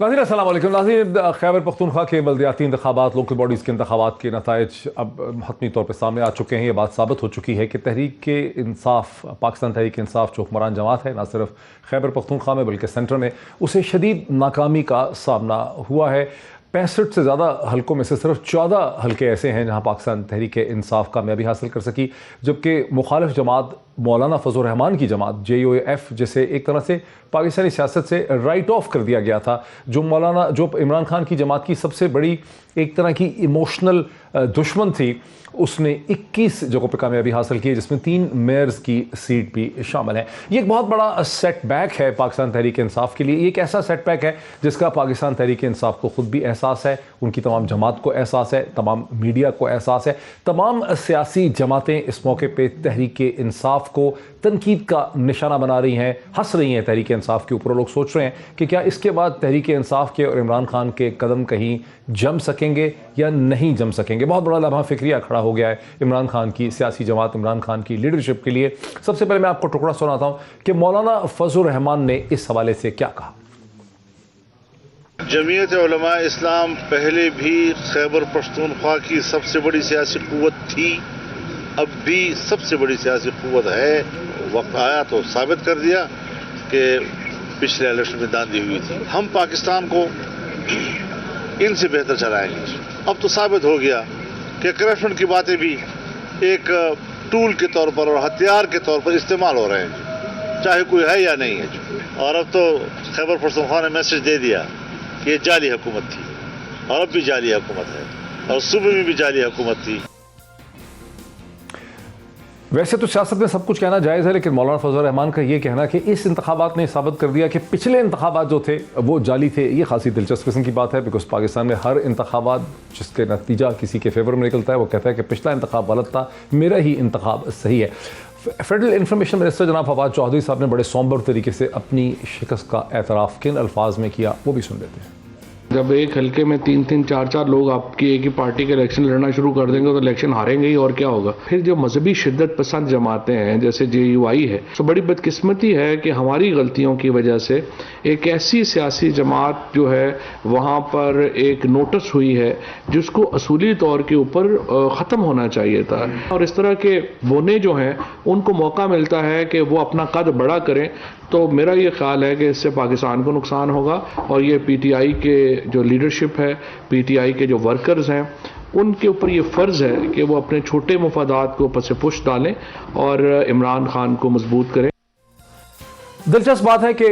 नाज़रीन अस्सलाम वालेकुम। नाज़रीन, खैबर पख्तूनख्वा के बल्दियाती इंतखाबात, लोकल बॉडीज़ के इंतखाबात के नताइज अब हतमी तौर पर सामने आ चुके हैं। ये बात साबित हो चुकी है कि तहरीक इंसाफ, पाकिस्तान तहरीक इंसाफ जो हुक्मरान जमात है, न सिर्फ खैबर पख्तूनख्वा में बल्कि सेंटर में, उसे शदीद नाकामी का सामना हुआ है। 65 से ज़्यादा हलकों में से सिर्फ 14 हलके ऐसे हैं जहाँ पाकिस्तान तहरीक इंसाफ कामयाबी हासिल कर सकी, जबकि मुखालिफ जमात मौलाना फजल रहमान की जमात JUF, जिसे एक तरह से पाकिस्तानी सियासत से राइट ऑफ कर दिया गया था, जो इमरान खान की जमात की सबसे बड़ी एक तरह की इमोशनल दुश्मन थी, उसने 21 जगहों पर कामयाबी हासिल की, जिसमें 3 मेयर्स की सीट भी शामिल है। ये एक बहुत बड़ा सेटबैक है पाकिस्तान तहरीक इंसाफ के लिए। ये एक ऐसा सेटबैक है जिसका पाकिस्तान तहरीक इंसाफ को ख़ुद भी एहसास है, उनकी तमाम जमात को एहसास है, तमाम मीडिया को एहसास है। तमाम सियासी जमातें इस मौके पर तहरीक इंसाफ को तनकीद का निशाना बना रही हैं, हंस रही हैं तहरीक इंसाफ के ऊपर। लोग सोच रहे हैं कि क्या इसके बाद तहरीक इंसाफ के और इमरान खान के कदम कहीं जम सकेंगे या नहीं जम सकेंगे। बहुत बड़ा लम्हा फिक्रिया खड़ा हो गया है इमरान खान की सियासी जमात, इमरान खान की लीडरशिप के लिए। सबसे पहले मैं आपको टुकड़ा सुनाता हूँ कि मौलाना फजल रहमान ने इस हवाले से क्या कहा। जमीयत उलमा इस्लाम पहले भी खैबर पख्तूनख्वा की सबसे बड़ी सियासी कुव्वत थी, अब भी सबसे बड़ी सियासी कुव्वत है। वक्त आया तो साबित कर दिया कि पिछले इलेक्शन में दांधी हुई थी। हम पाकिस्तान को इनसे बेहतर चलाएंगे। अब तो साबित हो गया कि करप्शन की बातें भी एक टूल के तौर पर और हथियार के तौर पर इस्तेमाल हो रहे हैं, चाहे कोई है या नहीं है। और अब तो खैबर पख्तूनख्वा ने मैसेज दे दिया कि ये जाली हुकूमत थी, और अब भी जाली हुकूमत है, और सुबह में भी जाली हुकूमत थी। वैसे तो सियासत में सब कुछ कहना जायज़ है, लेकिन मौलाना फजल रहमान का ये कहना कि इस इंतखाबात ने साबित कर दिया कि पिछले इंतखाबात जो थे वो जाली थे, ये खासी दिलचस्प किस्म की बात है। बिकॉज पाकिस्तान में हर इंतखाबात जिसके नतीजा किसी के फेवर में निकलता है, वो कहता है कि पिछला इंतखाब गलत था, मेरा ही इंतखाब सही है। फेडरल इंफॉर्मेशन मिनिस्टर जनाब फवाद चौधरी साहब ने बड़े सौंबर तरीके से अपनी शिकस्त का एतराफ़ किन अल्फाज में किया, वो भी सुन लेते हैं। जब एक हल्के में 3-3, 4-4 लोग आपकी एक ही पार्टी के इलेक्शन लड़ना शुरू कर देंगे तो इलेक्शन हारेंगे ही, और क्या होगा। फिर जो मजहबी शिद्दत पसंद जमातें हैं जैसे JUI है, तो बड़ी बदकिस्मती है कि हमारी गलतियों की वजह से एक ऐसी सियासी जमात जो है वहाँ पर एक नोटिस हुई है जिसको असूली तौर के ऊपर ख़त्म होना चाहिए था। और इस तरह के बोने जो हैं उनको मौका मिलता है कि वो अपना कद बड़ा करें, तो मेरा ये ख्याल है कि इससे पाकिस्तान को नुकसान होगा। और ये PTI के जो लीडरशिप है, PTI के जो वर्कर्स हैं, उनके ऊपर ये फ़र्ज़ है कि वो अपने छोटे मुफादात को पसे पुश डालें और इमरान खान को मजबूत करें। दिलचस्प बात है कि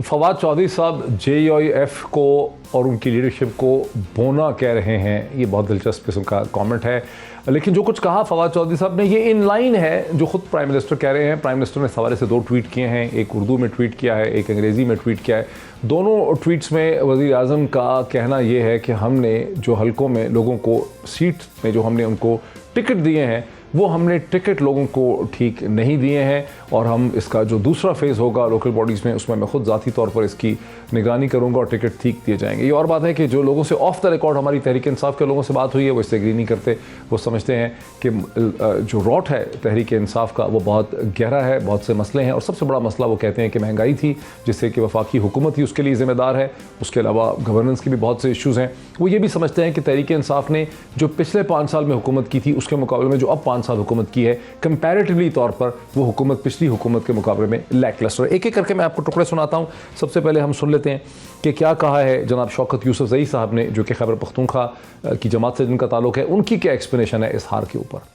फवाद चौधरी साहब JUF को और उनकी लीडरशिप को बोना कह रहे हैं। ये बहुत दिलचस्प किस्म का कमेंट है, लेकिन जो कुछ कहा फवाद चौधरी साहब ने, ये इन लाइन है जो खुद प्राइम मिनिस्टर कह रहे हैं। प्राइम मिनिस्टर ने इस हवाले से 2 ट्वीट किए हैं, एक उर्दू में ट्वीट किया है, एक अंग्रेज़ी में ट्वीट किया है। दोनों ट्वीट्स में वज़ीर आज़म का कहना ये है कि हमने जो हलकों में लोगों को सीट में जो हमने उनको टिकट दिए हैं, वो हमने टिकट लोगों को ठीक नहीं दिए हैं, और हम इसका जो दूसरा फेज़ होगा लोकल बॉडीज़ में, उसमें मैं खुद ज़ाती तौर पर इसकी निगरानी करूंगा और टिकट ठीक दिए जाएंगे। ये और बात है कि जो लोगों से ऑफ द रिकॉर्ड हमारी तहरीक इंसाफ के लोगों से बात हुई है, वो इससे एग्री नहीं करते। वो समझते हैं कि जो रॉट है तहरीक इंसाफ का वो बहुत गहरा है, बहुत से मसले हैं, और सबसे बड़ा मसला वो कहते हैं कि महंगाई थी, जिससे कि वफाकी हुकूमत ही उसके लिए ज़िम्मेदार है। उसके अलावा गवर्नेंस के भी बहुत से इशूज़ हैं। वो ये भी समझते हैं कि तहरीक इंसाफ ने जो पिछले 5 साल में हुकूमत की थी, उसके मुकाबले में जो अब 5 साल हुकूमत की है, कंपैरेटिवली तौर पर वो हुकूमत पिछली हुकूमत के मुकाबले में लैकलस्टर। एक एक करके मैं आपको टुकड़े सुनाता हूँ। सबसे पहले हम सुन लेते हैं कि क्या कहा है जनाब शौकत यूसुफजई साहब ने, जो कि खैबर पख्तूनख्वा की जमात से जिनका ताल्लुक है। उनकी क्या एक्सप्लेनेशन है इस हार के ऊपर।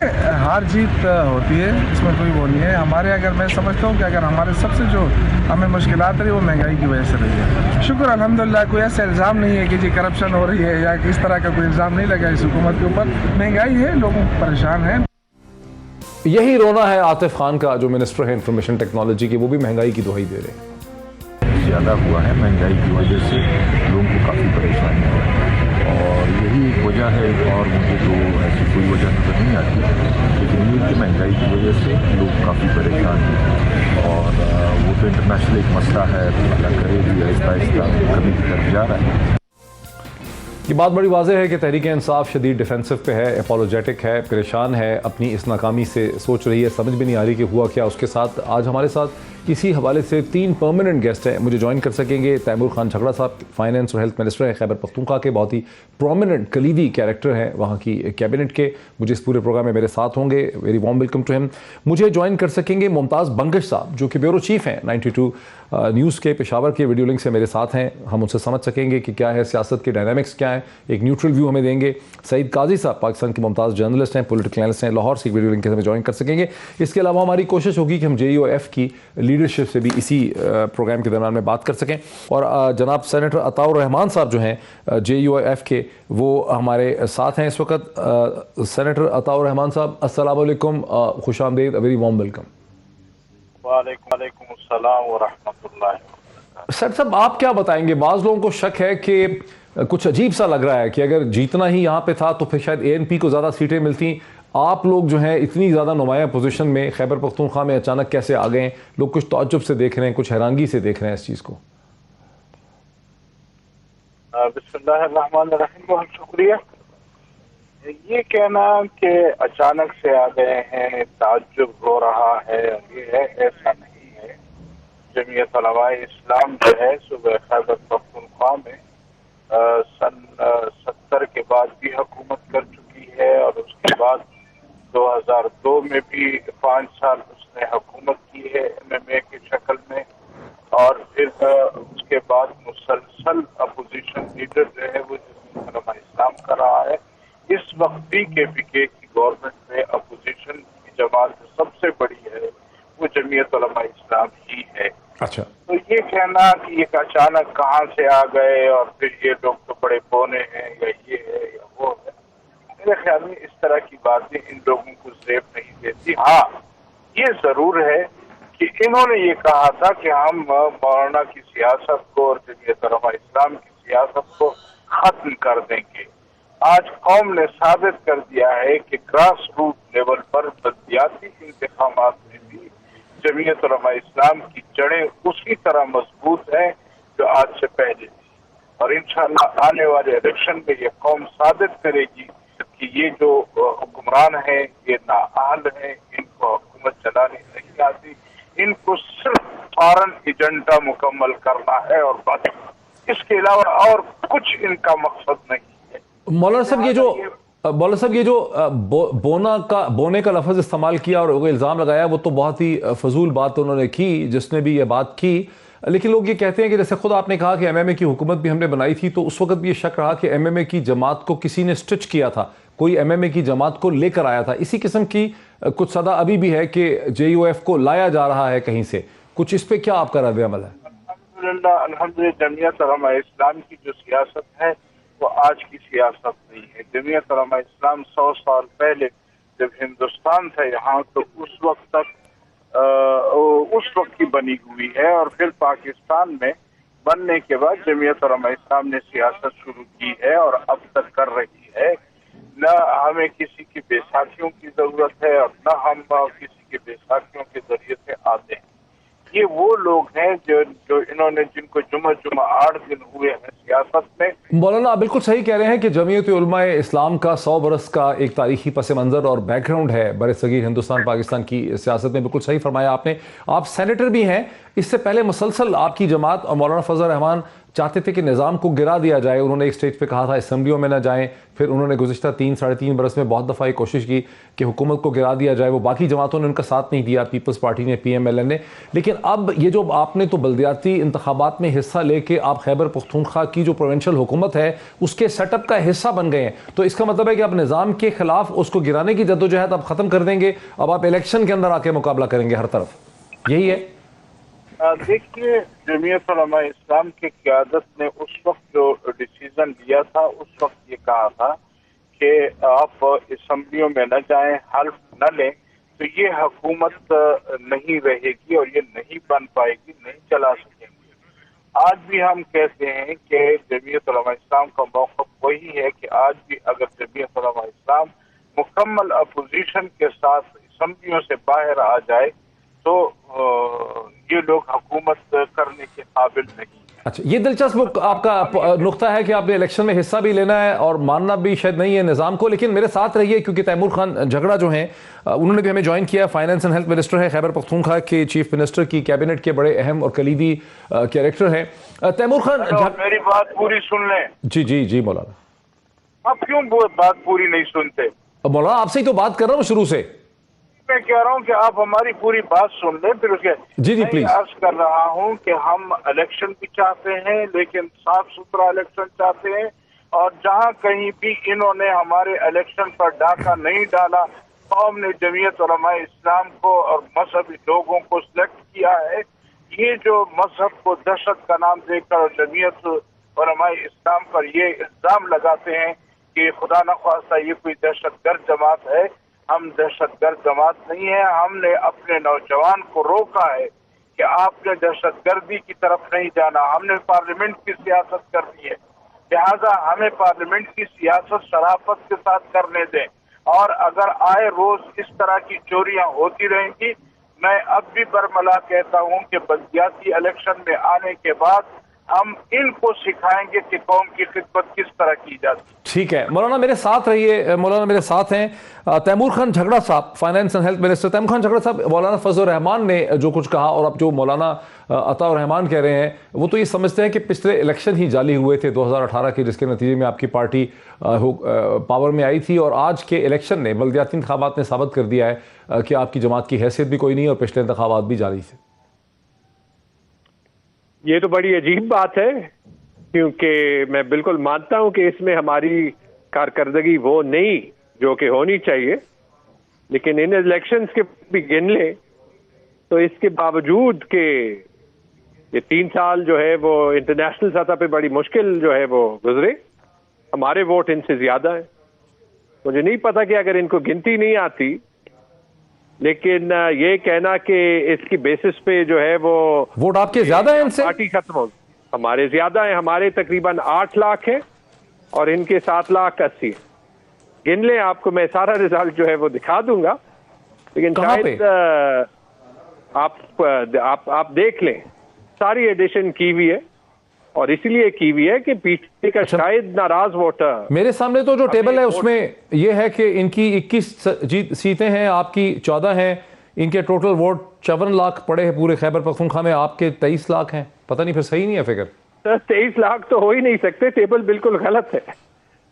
हार जीत होती है, इसमें कोई वो नहीं है। हमारे अगर मैं समझता हूँ कि अगर हमारे सबसे जो हमें मुश्किलात रही वो महंगाई की वजह से रही है। शुक्र अल्हम्दुलिल्लाह कोई ऐसा इल्ज़ाम नहीं है कि जी करप्शन हो रही है या किस तरह का कोई इल्ज़ाम नहीं लगा इस हुकूमत के ऊपर। महंगाई है, लोग परेशान हैं। यही रोना है आतिफ खान का, जो मिनिस्टर है इंफॉर्मेशन टेक्नोलॉजी के, वो भी महंगाई की दुहाई दे रहे हैं। ज़्यादा हुआ है महंगाई की वजह से, लोगों को काफ़ी परेशानी है, और यही एक वजह है। और मुझे तो ऐसी कोई वजह नज़र नहीं आती, लेकिन ये कि महंगाई की वजह से लोग काफ़ी परेशान हैं। और वो तो इंटरनेशनल एक मसला है, अल्लाह करे भी आहिस्ता आहिस्ता कमी की तरफ जा रहा है। ये बात बड़ी वाज़ेह है कि तहरीक इंसाफ शदीद डिफेंसिव पे है, एपोलोजेटिक है, परेशान है, अपनी इस नाकामी से सोच रही है, समझ भी नहीं आ रही कि हुआ क्या उसके साथ। आज हमारे साथ इसी हवाले से 3 परमानेंट गेस्ट हैं, मुझे ज्वाइन कर सकेंगे। तैमूर खान झगड़ा साहब फाइनेंस और हेल्थ मिनिस्टर हैं खैबर पख्तूनख्वा के, बहुत ही प्रोमिनेंट कलीदी कैरेक्टर हैं वहाँ की कैबिनेट के, मुझे इस पूरे प्रोग्राम में मेरे साथ होंगे। Very warm welcome to him. मुझे ज्वाइन कर सकेंगे मुमताज़ बंगश साहब जो कि ब्यूरो चीफ हैं 92 न्यूज़ के, पेशावर के, वीडियो लिंक से मेरे साथ हैं। हम उनसे समझ सकेंगे कि क्या है सियासत के डायनामिक्स क्या है, एक न्यूट्रल व्यू हमें देंगे। सईद काजी साहब पाकिस्तान के मुमताज़ जर्नलिस्ट हैं, पॉलिटिकल एनालिस्ट हैं, लाहौर से वीडियो लिंक के हमें ज्वाइन कर सकेंगे। इसके अलावा हमारी कोशिश होगी कि हम JUF की लीडरशिप से भी इसी प्रोग्राम के दरमियान में बात कर सकें। और जनाब सेनेटर अताउर रहमान साहब जो हैं JUF के, वो हमारे साथ हैं इस वक्त। सेनेटर अताउर रहमान साहब अस्सलाम वालेकुम, खुश आमदीद, वेरी वार्म वेलकम। वालेकुम अस्सलाम व रहमतुल्लाह। सर साहब आप क्या बताएंगे, बाज़ लोगों को शक है कि कुछ अजीब सा लग रहा है कि अगर जीतना ही यहाँ पे था तो फिर शायद ANP को ज़्यादा सीटें मिलती, आप लोग जो हैं इतनी ज़्यादा नुमायाँ पोजीशन में खैबर पख्तूनख्वा में अचानक कैसे आ गए? लोग कुछ तअज्जुब से देख रहे हैं, कुछ हैरानगी से देख रहे हैं इस चीज़ को। बिस्मिल्लाहिर्रहमानिर्रहीम, बहुत शुक्रिया। ये कहना कि अचानक से आ गए हैं, ताज्जुब हो रहा है, ये है, ऐसा नहीं है। जमीयत उलमाए इस्लाम जो है सूबे खैबर पख्तूनख्वा में सन 70 के बाद भी हुकूमत कर चुकी है और उसके बाद 2002 में भी 5 साल उसने हुकूमत की है MMA की शक्ल में, और फिर उसके बाद मुसलसल अपोजिशन लीडर जो है वो जमीयत उलमाए इस्लाम का रहा है। इस वक्त भी KPK की गवर्नमेंट में अपोजिशन की जमात जो सबसे बड़ी है वो जमीयत उलमाए इस्लाम ही है। अच्छा, तो ये कहना कि ये अचानक कहाँ से आ गए और फिर ये लोग तो बड़े बोने हैं या ये है या वो है, मेरे ख्याल में इस तरह की बातें इन लोगों को ज़ेब नहीं देती। हाँ, ये जरूर है कि इन्होंने ये कहा था कि हम मौलाना की सियासत को और जमीयत उलमाए इस्लाम की सियासत को खत्म कर देंगे। आज कौम ने साबित कर दिया है कि ग्रास रूट लेवल पर बलदियाती इंतखाबात में भी जमीयत उलमाए इस्लाम की जड़ें उसी तरह मजबूत हैं जो आज से पहले थी, और इंशाअल्लाह आने वाले इलेक्शन में ये कौम साबित करेगी कि ये जो हुक्मरान हैं ये नाअहल हैं, इनको हुकूमत चलानी नहीं आती, इनको सिर्फ फॉरेन एजेंडा मुकम्मल करना है और बस, इसके अलावा और कुछ इनका मकसद नहीं है। मौलाना साहब ये जो बोने का लफ्ज़ इस्तेमाल किया और इल्ज़ाम लगाया, वो तो बहुत ही फजूल बात उन्होंने की जिसने भी ये बात की। लेकिन लोग ये कहते हैं कि जैसे खुद आपने कहा कि MMA की हुकूमत भी हमने बनाई थी, तो उस वक्त भी ये शक रहा कि MMA की जमात को किसी ने स्टिच किया था, कोई MMA की जमात को लेकर आया था। इसी किस्म की कुछ सदा अभी भी है कि JUF को लाया जा रहा है कहीं से, कुछ इस पे क्या आपका रद्द अमल है? अल्हम्दुलिल्लाह जमीयत उलमाए इस्लाम की जो सियासत है वो आज की सियासत नहीं है। जमीयत उलमाए इस्लाम 100 साल पहले जब हिंदुस्तान था यहाँ, तो उस वक्त की बनी हुई है, और फिर पाकिस्तान में बनने के बाद जमीयत उलमाए इस्लाम ने सियासत शुरू की है और अब तक कर रही है। न हमें किसी की बैसाखियों की जरूरत है और न हम किसी के बैसाखियों के जरिए से आते हैं। ये वो लोग हैं जो इन्होंने जिनको जुमा 8 दिन हुए हैं सियासत में। मौलाना आप बिल्कुल सही कह रहे हैं कि जमीयत उलमाए इस्लाम का 100 बरस का एक तारीखी पस मंज़र और बैकग्राउंड है बरसगीर हिंदुस्तान पाकिस्तान की सियासत में, बिल्कुल सही फरमाया आपने। आप सेनेटर भी हैं, इससे पहले मुसलसल आपकी जमात और मौलाना फजल रहमान चाहते थे कि निज़ाम को गिरा दिया जाए। उन्होंने एक स्टेज पे कहा था असम्बलियों में ना जाएं, फिर उन्होंने गुज़िश्ता 3-3.5 बरस में बहुत दफ़ा ये कोशिश की कि हुकूमत को गिरा दिया जाए। वो बाकी जमातों ने उनका साथ नहीं दिया, पीपल्स पार्टी ने, PMLN ने। लेकिन अब ये जो आपने तो बल्दियाती इंतखाबात में हिस्सा लेके आप खैबर पख्तूनख्वा की जो प्रोविंशियल हुकूमत है उसके सेटअप का हिस्सा बन गए हैं, तो इसका मतलब है कि आप निज़ाम के खिलाफ उसको गिराने की जद्दोजहद अब ख़त्म कर देंगे, अब आप इलेक्शन के अंदर आके मुकाबला करेंगे हर तरफ, यही है? देखिए, जमीयत उलमाए इस्लाम की क़यादत ने उस वक्त जो डिसीजन लिया था, उस वक्त ये कहा था कि आप असम्बलियों में न जाएं, हल्फ न लें, तो ये हुकूमत नहीं रहेगी और ये नहीं बन पाएगी, नहीं चला सकेंगे। आज भी हम कहते हैं कि जमीयत उलमाए इस्लाम का मौक़िफ़ वही है कि आज भी अगर जमीयत उलमाए इस्लाम मुकम्मल अपोजिशन के साथ असम्बलियों से बाहर आ जाए तो ये लोग हुकूमत करने के काबिल नहीं। अच्छा, ये दिलचस्प आपका नुक्ता है कि आपने इलेक्शन में हिस्सा भी लेना है और मानना भी शायद नहीं है निज़ाम को, लेकिन मेरे साथ रहिए क्योंकि तैमूर खान झगड़ा जो हैं उन्होंने भी हमें ज्वाइन किया। फाइनेंस एंड हेल्थ मिनिस्टर है, खैबर पख्तूनख्वा के चीफ मिनिस्टर की कैबिनेट के बड़े अहम और कलीदी कैरेक्टर हैं। तैमूर खान, मेरी बात पूरी सुन लें। जी जी जी मौलाना। आप क्यों बात पूरी नहीं सुनते? मौलाना आपसे ही तो बात कर रहा हूँ शुरू से। मैं कह रहा हूं कि आप हमारी पूरी बात सुन लें फिर उसके। जी जी प्लीज। अर्ज कर रहा हूं कि हम इलेक्शन भी चाहते हैं लेकिन साफ सुथरा इलेक्शन चाहते हैं, और जहां कहीं भी इन्होंने हमारे इलेक्शन पर डाका नहीं डाला, कौम ने जमीयत उलमा इस्लाम को और मजहबी लोगों को सिलेक्ट किया है। ये जो मजहब को दहशत का नाम देकर और जमीयत उलमा इस्लाम पर ये इल्जाम लगाते हैं कि खुदा न ख्वास्ता ये कोई दहशतगर्द जमात है, हम दहशतगर्द जमात नहीं है। हमने अपने नौजवान को रोका है कि आपने दहशतगर्दी की तरफ नहीं जाना। हमने पार्लियामेंट की सियासत कर दी है, लिहाजा हमें पार्लियामेंट की सियासत शराफत के साथ करने दें। और अगर आए रोज इस तरह की चोरियां होती रहेंगी, मैं अब भी बरमला कहता हूं कि बल्दियाती इलेक्शन में आने के बाद हम इनको सिखाएंगे कि कौम की खिदमत किस तरह की जाती। ठीक है मौलाना, मेरे साथ रहिए। मौलाना मेरे साथ हैं तैमूर खान झगड़ा साहब, finance and health minister. Taimur Khan Jhagra साहब, मौलाना फजल रहमान ने जो कुछ कहा और अब जो मौलाना अताउर रहमान कह रहे हैं, वो तो ये समझते हैं कि पिछले इलेक्शन ही जाली हुए थे 2018 के, जिसके नतीजे में आपकी पार्टी पावर में आई थी, और आज के इलेक्शन ने, बल्दियाती इंतखाबात ने साबित कर दिया है कि आपकी जमात की हैसियत भी कोई नहीं और पिछले इंतखाबात भी जाली थे। ये तो बड़ी अजीब बात है, क्योंकि मैं बिल्कुल मानता हूं कि इसमें हमारी कारकर्दगी वो नहीं जो कि होनी चाहिए, लेकिन इन इलेक्शंस के भी गिन ले तो इसके बावजूद कि ये 3 साल जो है वो इंटरनेशनल सतह पे बड़ी मुश्किल जो है वो गुजरे, हमारे वोट इनसे ज्यादा है। मुझे नहीं पता कि अगर इनको गिनती नहीं आती, लेकिन ये कहना कि इसकी बेसिस पे जो है वो वोट आपके ज्यादा है इनसे, पार्टी खत्म हो, हमारे ज्यादा है। हमारे तकरीबन 8 लाख है और इनके 7,80,000। गिन लें, आपको मैं सारा रिजल्ट जो है वो दिखा दूंगा, लेकिन शायद आप देख लें, सारी एडिशन की हुई है और इसीलिए की हुई है कि पीटीआई का शायद नाराज वोटर। मेरे सामने तो जो टेबल है उसमें यह है कि इनकी 21 सीटें हैं, आपकी 14 हैं, इनके टोटल वोट 54 लाख पड़े हैं पूरे खैबर पख्तूनख्वा में, आपके 23 लाख हैं। पता नहीं फिर सही नहीं है फिगर? सर 23 लाख तो हो ही नहीं सकते, टेबल बिल्कुल गलत है।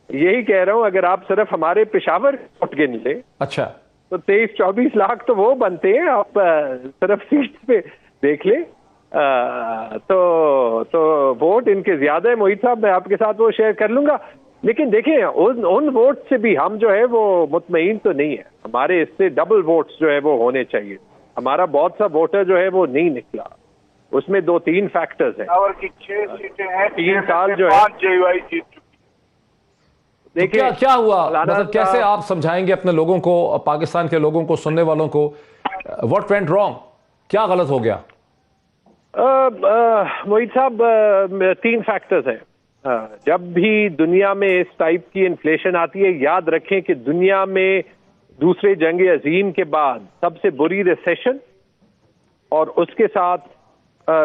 यही कह रहा हूं, अगर आप सिर्फ हमारे पेशावर वोट गिन ले, अच्छा, तो 23-24 लाख तो वो बनते हैं। आप सिर्फ सीट पे देख ले तो वोट इनके ज्यादा है। मोहित साहब, मैं आपके साथ वो शेयर कर लूंगा, लेकिन देखें उन वोट से भी हम जो है वो मुतमईन तो नहीं है। हमारे इससे डबल वोट्स जो है वो होने चाहिए। हमारा बहुत सा वोटर जो है वो नहीं निकला, उसमें 2-3 फैक्टर्स हैं। और की 6 सीटें हैं, 3 साल जो है 5 जेयूआई जीत चुकी। देखिए क्या हुआ, मतलब कैसे आप समझाएंगे अपने लोगों को, पाकिस्तान के लोगों को, सुनने वालों को, व्हाट वेंट रॉन्ग, क्या गलत हो गया? मोहित साहब, 3 फैक्टर्स हैं। जब भी दुनिया में इस टाइप की इन्फ्लेशन आती है, याद रखें कि दुनिया में दूसरे जंग अजीम के बाद सबसे बुरी रिसेशन, और उसके साथ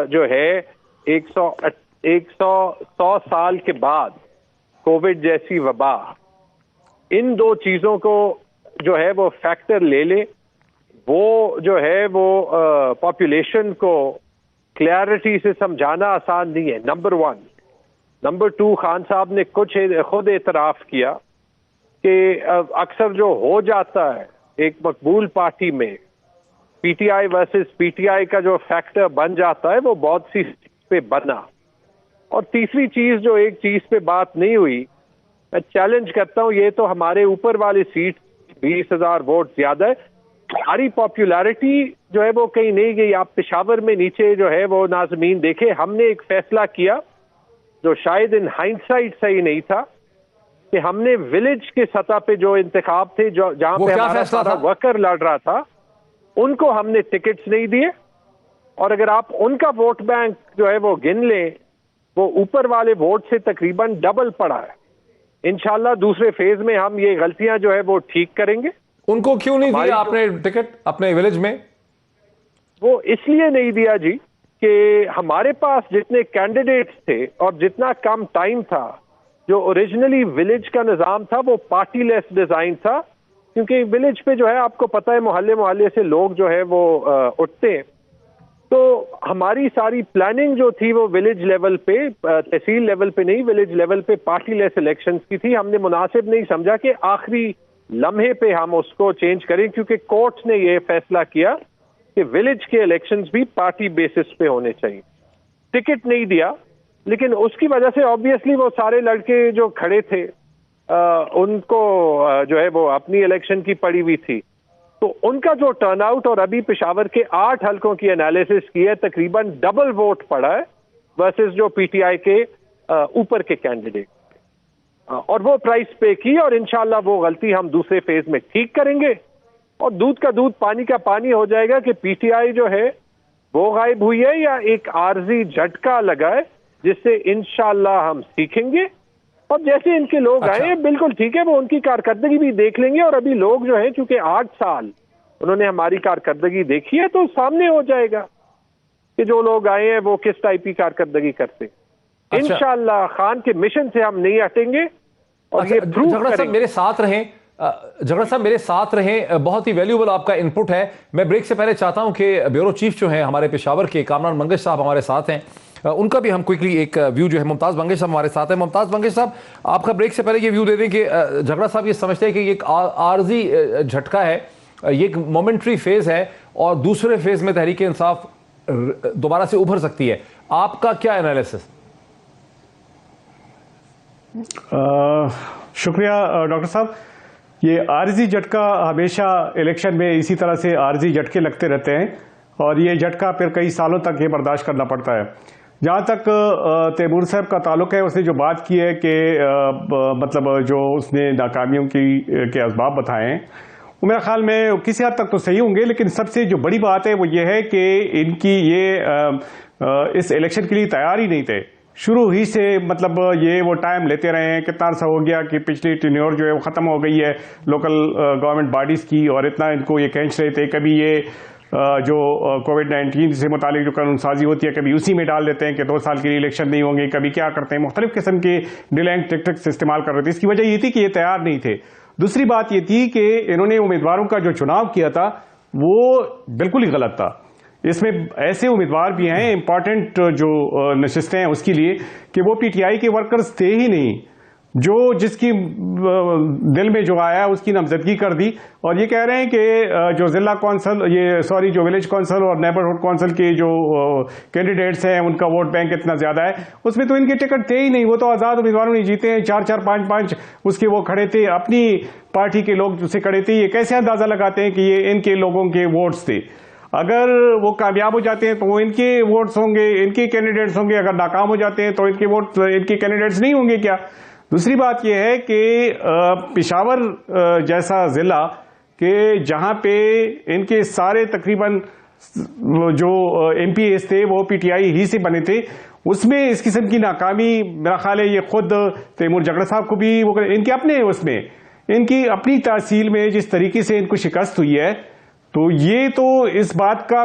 जो है 100 साल के बाद कोविड जैसी वबा, इन 2 चीजों को जो है वो फैक्टर ले ले, वो जो है वो पॉपुलेशन को क्लैरिटी से समझाना आसान नहीं है, नंबर 1। नंबर 2, खान साहब ने खुद एतराफ किया कि अक्सर जो हो जाता है एक मकबूल पार्टी में, पीटीआई वर्सेस पीटीआई का जो फैक्टर बन जाता है वो बहुत सी पे बना। और तीसरी चीज, जो एक चीज पे बात नहीं हुई, मैं चैलेंज करता हूं, ये तो हमारे ऊपर वाली सीट 20,000 वोट ज्यादा है, हमारी पॉपुलैरिटी जो है वो कहीं नहीं गई। आप पेशावर में नीचे जो है वो नाज़मीन देखे, हमने एक फैसला किया जो शायद इन हाइंडसाइट सही नहीं था, कि हमने विलेज के सतह पे जो इंतखाब थे, जो जहां पे हमारा सारा वर्कर लड़ रहा था, उनको हमने टिकट्स नहीं दिए। और अगर आप उनका वोट बैंक जो है वो गिन लें, वो ऊपर वाले वोट से तकरीबन डबल पड़ा है। इंशाल्लाह दूसरे फेज में हम ये गलतियां जो है वो ठीक करेंगे। उनको क्यों नहीं दिया आपने टिकट अपने विलेज में? वो इसलिए नहीं दिया जी कि हमारे पास जितने कैंडिडेट्स थे और जितना कम टाइम था, जो ओरिजिनली विलेज का निज़ाम था वो पार्टी लेस डिज़ाइन था, क्योंकि विलेज पे जो है आपको पता है मोहल्ले मोहल्ले से लोग जो है वो उठते हैं। तो हमारी सारी प्लानिंग जो थी वो विलेज लेवल पे, तहसील लेवल पे नहीं, विलेज लेवल पे पार्टी लेस इलेक्शंस की थी। हमने मुनासिब नहीं समझा कि आखिरी लम्हे पे हम उसको चेंज करें, क्योंकि कोर्ट ने ये फैसला किया कि विलेज के इलेक्शंस भी पार्टी बेसिस पे होने चाहिए। टिकट नहीं दिया, लेकिन उसकी वजह से ऑब्वियसली वो सारे लड़के जो खड़े थे उनको जो है वो अपनी इलेक्शन की पड़ी हुई थी, तो उनका जो टर्नआउट, और अभी पेशावर के 8 हलकों की एनालिसिस की है, तकरीबन डबल वोट पड़ा है वर्सेस जो पीटीआई के ऊपर के कैंडिडेट, और वो प्राइस पे की, और इंशाल्लाह वो गलती हम दूसरे फेज में ठीक करेंगे और दूध का दूध पानी का पानी हो जाएगा कि पीटीआई जो है वो गायब हुई है या एक आर्जी झटका लगा है, जिससे इंशाल्लाह हम सीखेंगे। और जैसे इनके लोग आए हैं बिल्कुल ठीक है, वो उनकी कारकर्दगी भी देख लेंगे, और अभी लोग जो है चूंकि 8 साल उन्होंने हमारी कारकर्दगी देखी है, तो सामने हो जाएगा कि जो लोग आए हैं वो किस टाइप की कारकर्दगी करते हैं। इंशाल्लाह खान के मिशन से हम नहीं हटेंगे और ये प्रूव करेंगे। मेरे साथ रहें, झगड़ा साहब मेरे साथ रहें, बहुत ही वैल्यूएबल आपका इनपुट है। मैं ब्रेक से पहले चाहता हूं कि ब्यूरो चीफ जो है हमारे पेशावर के कामरान मंगेश साहब हमारे साथ हैं, उनका भी हम क्विकली एक व्यू जो है, मुमताज़ मंगेश साहब हमारे साथ है। मुमताज़ मंगेश साहब, आपका ब्रेक से पहले ये व्यू दे दें कि झगड़ा साहब ये समझते हैं कि ये एक आर्जी झटका है, ये एक मोमेंट्री फेज है और दूसरे फेज में तहरीक इंसाफ दोबारा से उभर सकती है। आपका क्या एनालिसिस? शुक्रिया डॉक्टर साहब। ये आर्जी झटका हमेशा इलेक्शन में इसी तरह से आर्जी झटके लगते रहते हैं और ये झटका फिर कई सालों तक ये बर्दाश्त करना पड़ता है। जहाँ तक तैमूर साहब का ताल्लुक है, उसने जो बात की है कि मतलब जो उसने नाकामियों के असबाब बताए हैं, वो मेरे ख्याल में किसी हद तक तो सही होंगे, लेकिन सबसे जो बड़ी बात है वो ये है कि इनकी ये इस इलेक्शन के लिए तैयार ही नहीं थे शुरू ही से। मतलब ये वो टाइम लेते रहे हैं, कितना अर्सा हो गया कि पिछली टेन्योर जो है वो ख़त्म हो गई है लोकल गवर्नमेंट बॉडीज़ की, और इतना इनको ये खींच रहे थे। कभी ये जो कोविड-19 से मुतालिक जो कानून साजी होती है, कभी उसी में डाल देते हैं कि 2 साल के लिए इलेक्शन नहीं होंगे, कभी क्या करते हैं, मुख्तलिफ किस्म के डिलेंग टेक्टिक्स इस्तेमाल कर रहे थे। इसकी वजह ये थी कि ये तैयार नहीं थे। दूसरी बात ये थी कि इन्होंने उम्मीदवारों का जो चुनाव किया था वो बिल्कुल ही गलत था। इसमें ऐसे उम्मीदवार भी हैं इंपॉर्टेंट जो नशिस्तें हैं उसके लिए कि वो पीटीआई के वर्कर्स थे ही नहीं, जो जिसकी दिल में जो आया उसकी नामजदगी कर दी। और ये कह रहे हैं कि जो जिला कौंसल जो विलेज कौंसल और नेबरहुड कौंसल के जो कैंडिडेट्स हैं उनका वोट बैंक इतना ज्यादा है, उसमें तो इनके टिकट थे ही नहीं। वो तो आजाद उम्मीदवारों ने जीते हैं, 4-4, 5-5 उसके वो खड़े थे, अपनी पार्टी के लोग उससे खड़े थे। ये कैसे अंदाजा लगाते हैं कि ये इनके लोगों के वोट्स थे? अगर वो कामयाब हो जाते हैं तो वो इनके वोट्स होंगे, इनके कैंडिडेट्स होंगे। अगर नाकाम हो जाते हैं तो इनके वोट इनके कैंडिडेट्स नहीं होंगे क्या? दूसरी बात यह है कि पेशावर जैसा जिला कि जहां पे इनके सारे तकरीबन जो एमपीएस थे वो पीटीआई ही से बने थे, उसमें इस किस्म की नाकामी मेरा ख्याल है ये खुद तैमूर झगड़ा साहब को भी वो इनके अपने उसमें इनकी अपनी तहसील में जिस तरीके से इनको शिकस्त हुई है, तो ये तो इस बात का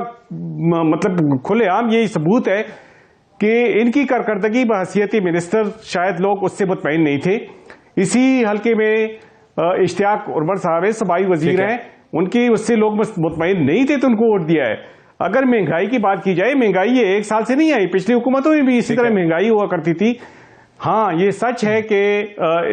मतलब खुलेआम यही सबूत है कि इनकी कारकर्दगी बहैसियत मिनिस्टर शायद लोग उससे मुतमईन नहीं थे। इसी हल्के में इश्तियाक उर्वर साहब है, सूबाई वजीर हैं, उनकी उससे लोग मुतमईन नहीं थे तो उनको वोट दिया है। अगर महंगाई की बात की जाए, महंगाई ये 1 साल से नहीं आई, पिछली हुकूमतों में भी इसी तरह महंगाई हुआ करती थी। हाँ, ये सच है कि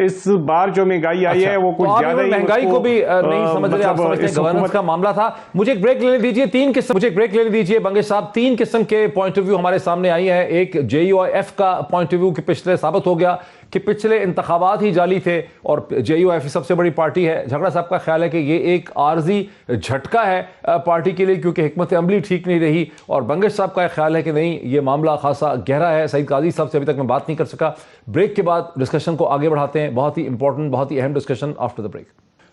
इस बार जो महंगाई आई है वो कुछ ज्यादा ही महंगाई को भी नहीं समझ रहे, आप समझते हैं गवर्नेंस का मामला था। मुझे एक ब्रेक लेने दीजिए मंगेश साहब। 3 किस्म के पॉइंट ऑफ व्यू हमारे सामने आई है। एक JUIF का पॉइंट ऑफ व्यू कि पिछले साबित हो गया कि पिछले इंतखाबात ही जाली थे और JUIF सबसे बड़ी पार्टी है। झगड़ा साहब का ख्याल है कि ये एक आर्जी झटका है पार्टी के लिए क्योंकि हिकमत अमली ठीक नहीं रही, और मंगेश साहब का ख्याल है कि नहीं, ये मामला खासा गहरा है। सईद काजी साहब से अभी तक मैं बात नहीं कर सका। ब्रेक के बाद डिस्कशन को आगे बढ़ाते हैं, बहुत ही इंपॉर्टेंट, बहुत ही अहम डिस्कशन आफ्टर द ब्रेक।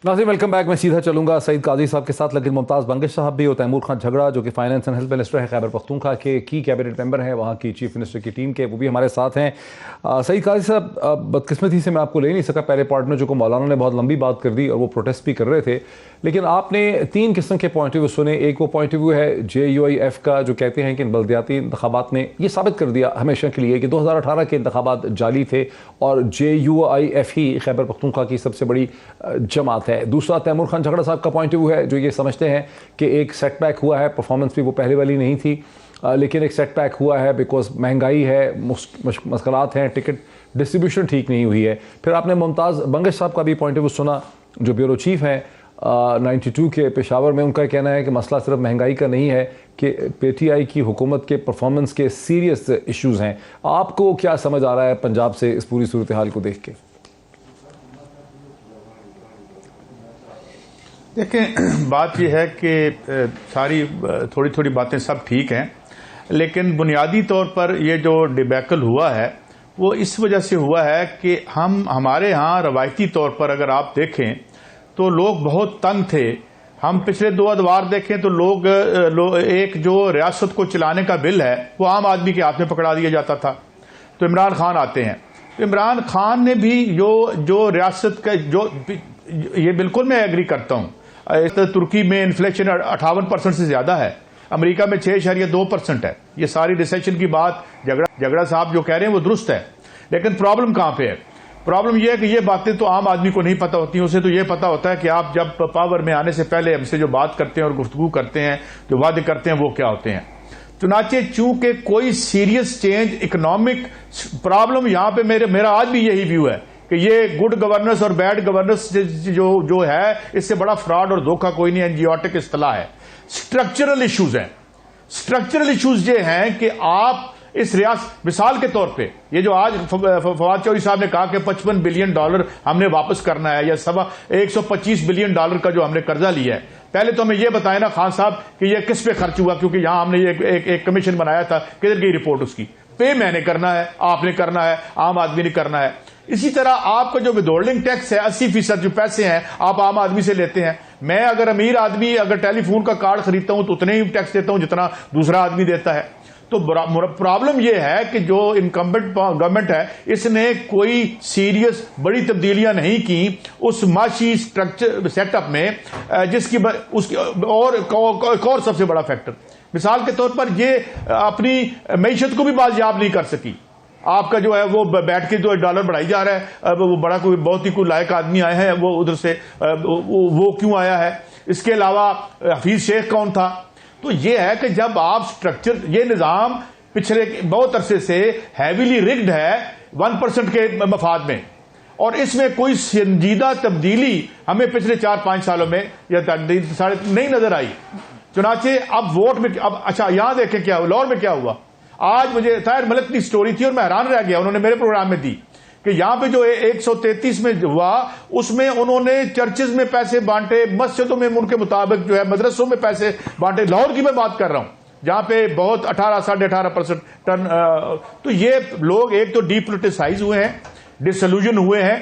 नाज़रीन वेलकम बैक। मैं सीधा चलूंगा सईद काजी साहब के साथ, लेकिन मुमताज़ मंगेश साहब भी और तैमूर खान झगड़ा जो कि फाइनेंस एंड हेल्थ मिनिस्टर है खैबर पख्तूनख्वा के, की कैबिनेट मेंबर हैं, वहाँ की चीफ मिनिस्टर की टीम के, वो भी हमारे साथ हैं। सईद काजी साहब, बदकिस्मती से मैं आपको ले नहीं सका पहले पार्ट में, जो को मौलाना ने बहुत लंबी बात कर दी और वो प्रोटेस्ट भी कर रहे थे, लेकिन आपने 3 किस्म के पॉइंट ऑफ व्यू सुने। एक वो पॉइंट ऑफ व्यू है JUIF का, जो कहते हैं कि इन बल्दियाती इंतखाबात ने ये साबित कर दिया हमेशा के लिए कि 2018 के इंतखाबात जाली थे और JUIF ही खैबर पख्तूनख्वा की सबसे बड़ी जमात है। दूसरा तैमूर खान झगड़ा साहब का पॉइंट ऑफ व्यू है, जो ये समझते हैं कि एक सेटबैक हुआ है, परफॉर्मेंस भी वो पहले वाली नहीं थी, लेकिन एक सेटबैक हुआ है बिकॉज महंगाई है, मसलात हैं, टिकट डिस्ट्रीब्यूशन ठीक नहीं हुई है। फिर आपने मुमताज़ बंगश साहब का भी पॉइंट ऑफ व्यू सुना, जो ब्यूरो चीफ हैं 92 के पेशावर में। उनका कहना है कि मसला सिर्फ महंगाई का नहीं है कि PTI की हुकूमत के परफॉर्मेंस के सीरियस इश्यूज़ हैं। आपको क्या समझ आ रहा है पंजाब से इस पूरी सूरत हाल को देख के? देखें, बात यह है कि सारी थोड़ी थोड़ी बातें सब ठीक हैं, लेकिन बुनियादी तौर पर ये जो डिबैकल हुआ है वो इस वजह से हुआ है कि हमारे यहाँ रवायती तौर पर अगर आप देखें तो लोग बहुत तंग थे। हम पिछले 2 अदवार देखें तो लोग एक जो रियासत को चलाने का बिल है वो आम आदमी के हाथ में पकड़ा दिया जाता था। तो इमरान खान आते हैं, तो इमरान खान ने भी जो रियासत का जो ये बिल्कुल मैं एग्री करता हूँ, तुर्की में इन्फ्लेशन 58% से ज्यादा है, अमेरिका में 6.2% है। ये सारी रिसेशन की बात झगड़ा साहब जो कह रहे हैं वो दुरुस्त है, लेकिन प्रॉब्लम कहां पे है? प्रॉब्लम यह है कि ये बातें तो आम आदमी को नहीं पता होती। उसे तो ये पता होता है कि आप जब पावर में आने से पहले हमसे जो बात करते हैं और गुफ्तगू करते हैं, जो वादे करते हैं, वो क्या होते हैं। चुनाचे चूंकि कोई सीरियस चेंज इकोनॉमिक प्रॉब्लम यहां पे मेरा आज भी यही व्यू है कि ये गुड गवर्नेंस और बैड गवर्नेंस जो है, इससे बड़ा फ्रॉड और धोखा कोई नहीं, एनजियोटिक इस्तेलाह है। स्ट्रक्चरल इश्यूज हैं। स्ट्रक्चरल इश्यूज ये हैं कि आप इस रियासत, मिसाल के तौर पे ये जो आज फवाद चौधरी साहब ने कहा कि $55 बिलियन हमने वापस करना है, या $125 बिलियन का जो हमने कर्जा लिया है, पहले तो हमें ये बताया ना खान साहब कि ये किस पे खर्च हुआ, क्योंकि यहां हमने ये एक कमीशन बनाया था, किधर गई रिपोर्ट उसकी? पे मैंने करना है, आपने करना है, आम आदमी ने करना है। इसी तरह आपका जो विदहोल्डिंग टैक्स है 80% जो पैसे हैं आप आम आदमी से लेते हैं। मैं अगर अमीर आदमी अगर टेलीफोन का कार्ड खरीदता हूं तो उतने ही टैक्स देता हूं जितना दूसरा आदमी देता है। तो प्रॉब्लम यह है कि जो इनकम्बेंट गवर्नमेंट है इसने कोई सीरियस बड़ी तब्दीलियां नहीं की उस माशी स्ट्रक्चर सेटअप में, जिसकी उसकी और सबसे बड़ा फैक्टर, मिसाल के तौर पर ये अपनी मईशत को भी बाजियाब नहीं कर सकी। आपका जो है वो बैठ के जो डॉलर बढ़ाई जा रहा है, वो बड़ा कोई बहुत ही कोई लायक आदमी आया है, वो उधर से वो क्यों आया है? इसके अलावा हफीज शेख कौन था? तो ये है कि जब आप स्ट्रक्चर, ये निजाम पिछले बहुत अरसे से हैवीली रिग्ड है 1% के मफाद में, और इसमें कोई संजीदा तब्दीली हमें पिछले 4-5 सालों में या नहीं नजर आई। चुनाचे अब वोट में अब अच्छा यहां देखें क्या हुआ, लाहौर में क्या हुआ। आज मुझे ताहिर मलिक की स्टोरी थी और मैं हैरान रह गया, उन्होंने मेरे प्रोग्राम में दी कि यहां पे जो 133 में हुआ उसमें उन्होंने चर्चेज में पैसे बांटे, मस्जिदों में उनके मुताबिक जो है मदरसों में पैसे बांटे। लाहौर की मैं बात कर रहा हूं जहां पे बहुत 18-18.5% टन। तो ये लोग एक तो डीपोलिटिसाइज हुए हैं, डिसल्यूजन हुए हैं,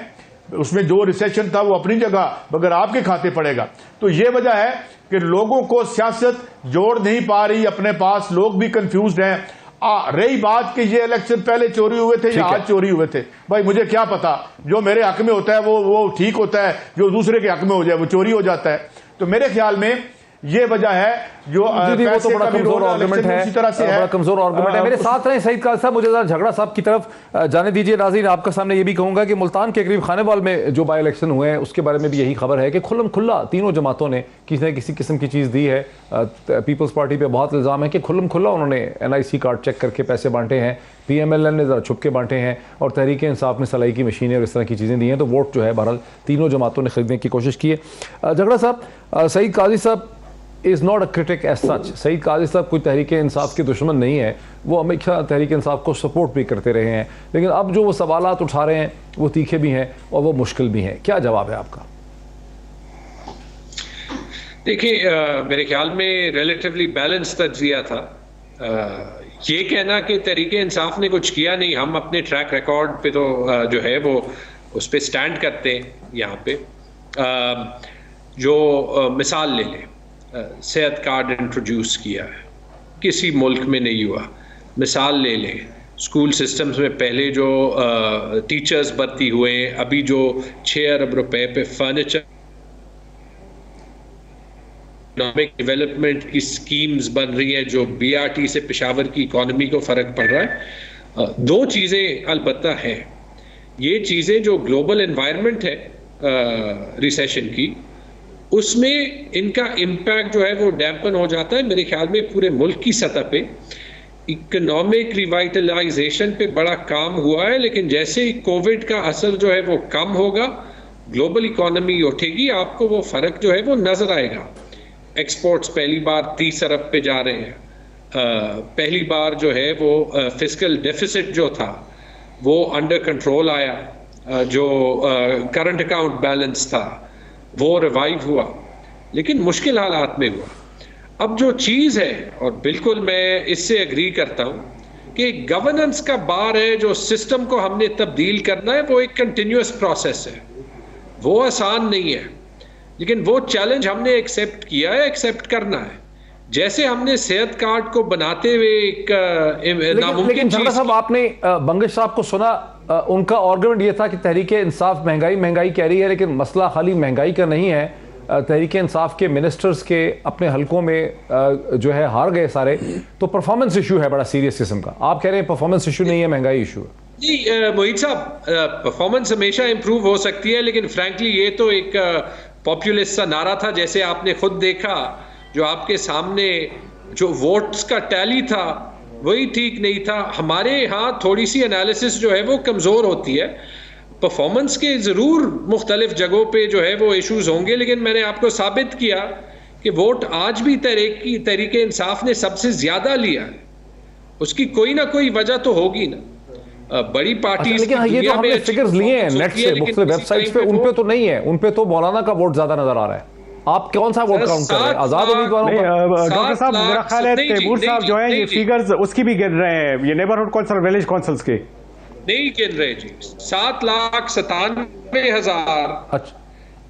उसमें जो रिसेशन था वो अपनी जगह मगर आपके खाते पड़ेगा। तो ये वजह है कि लोगों को सियासत जोड़ नहीं पा रही अपने पास, लोग भी कंफ्यूज्ड हैं। रही बात कि ये इलेक्शन पहले चोरी हुए थे या आज चोरी हुए थे, भाई मुझे क्या पता, जो मेरे हक में होता है वो ठीक होता है, जो दूसरे के हक में हो जाए वो चोरी हो जाता है। तो मेरे ख्याल में ये वजह है जो वो तो बड़ा कमजोर आर्गुमेंट है, इसी तरह से है, बड़ा कमजोर आर्गुमेंट है। मेरे साथ रहे सईद काजी साहब, मुझे जरा झगड़ा साहब की तरफ जाने दीजिए। नाज़रीन, आपके सामने ये भी कहूंगा कि मुल्तान के करीब खानेवाल में जो बाई इलेक्शन हुए हैं उसके बारे में भी यही खबर है कि खुल्लम खुल्ला तीनों जमातों ने किसी न किसी किस्म की चीज़ दी है। पीपल्स पार्टी पे बहुत इल्ज़ाम है कि खुल्लम खुल्ला उन्होंने NIC कार्ड चेक करके पैसे बांटे हैं, PMLN ने जरा छुप के बांटे हैं, और तहरीक इंसाफ ने सलाई की मशीनें और इस तरह की चीज़ें दी हैं। तो वोट जो है बहरहाल तीनों जमातों ने खरीदने की कोशिश की है। झगड़ा साहब, सईद काजी साहब is not a critic as such. Saeed Qazi साहब कोई तहरीक इंसाफ के दुश्मन नहीं है, वो हमेशा तहरीक इंसाफ को सपोर्ट भी करते रहे हैं, लेकिन अब जो वो सवालात उठा रहे हैं वो तीखे भी हैं और वो मुश्किल भी हैं। क्या जवाब है आपका? देखिए, मेरे ख्याल में रिलेटिवली बैलेंस तज्जिया था। ये कहना कि तहरीक इंसाफ ने कुछ किया नहीं, हम अपने ट्रैक रिकॉर्ड पे तो जो है वो उस पर स्टैंड करते हैं। यहाँ पे जो मिसाल ले लें, सेहत कार्ड इंट्रोड्यूस किया है, किसी मुल्क में नहीं हुआ। मिसाल ले लें, स्कूल सिस्टम्स में पहले जो टीचर्स भर्ती हुए हैं, अभी जो 6 अरब रुपए पे फर्नीचर इकोनॉमिक डेवलपमेंट की स्कीम्स बन रही हैं, जो BRT से पेशावर की इकोनॉमी को फर्क पड़ रहा है। दो चीजें अलबत्ता हैं, ये चीजें जो ग्लोबल एनवायरनमेंट है रिसेशन की, उसमें इनका इम्पैक्ट जो है वो डैम्पन हो जाता है। मेरे ख्याल में पूरे मुल्क की सतह पे इकोनॉमिक रिवाइटलाइजेशन पे बड़ा काम हुआ है, लेकिन जैसे ही कोविड का असर जो है वो कम होगा, ग्लोबल इकोनॉमी उठेगी, आपको वो फर्क जो है वो नजर आएगा। एक्सपोर्ट्स पहली बार 30 अरब पे जा रहे हैं। पहली बार जो है वो फिस्कल डेफिसिट जो था वो अंडर कंट्रोल आया। जो करंट अकाउंट बैलेंस था वो रिवाइव हुआ, लेकिन मुश्किल हालात में हुआ। अब जो चीज़ है, और बिल्कुल मैं इससे एग्री करता हूँ कि गवर्नेंस का बार है, जो सिस्टम को हमने तब्दील करना है, वो एक कंटिन्यूअस प्रोसेस है, वो आसान नहीं है, लेकिन वो चैलेंज हमने एक्सेप्ट किया है, एक्सेप्ट करना है। जैसे हमने सेहत कार्ड को बनाते हुए एक लेकिन झंडा साहब, आपने बंगश साहब को सुना, उनका आर्गुमेंट ये था कि तहरीक इंसाफ महंगाई कह रही है, लेकिन मसला खाली महंगाई का नहीं है। तहरीक इंसाफ के मिनिस्टर्स के अपने हलकों में जो है हार गए सारे, तो परफॉर्मेंस इशू है बड़ा सीरियस किस्म का। आप कह रहे हैं परफॉर्मेंस इशू नहीं है, महंगाई इशू है। जी मोहित साहब, परफॉर्मेंस हमेशा इंप्रूव हो सकती है, लेकिन फ्रैंकली ये तो एक पॉपुलिस्ट सा नारा था। जैसे आपने खुद देखा, जो आपके सामने जो वोट्स का टैली था वही ठीक नहीं था। हमारे यहाँ थोड़ी सी एनालिसिस जो है वो कमज़ोर होती है। परफॉर्मेंस के ज़रूर मुख्तलिफ जगहों पे जो है वो इश्यूज होंगे, लेकिन मैंने आपको साबित किया कि वोट आज भी तहरीक इंसाफ ने सबसे ज़्यादा लिया है। उसकी कोई ना कोई वजह तो होगी ना। बड़ी पार्टी, लेकिन ये तो हमने फिगर्स लिए हैं नेट से, मुख्तलिफ वेबसाइट्स पे, उन पे तो नहीं है, उन पे तो मौलाना का वोट ज्यादा नजर आ रहा है। आप कौन सा वोट काउंट कर रहे हैं? आजाद उम्मीदवारों का? डॉक्टर साहब, मेरा ख्याल है तैमूर साहब जो है ये फिगर्स उसकी भी गिन रहे हैं, ये नेबरहुड कौंसिल, विलेज कौंसिल्स के नहीं गिन रहे जी। 7,97,000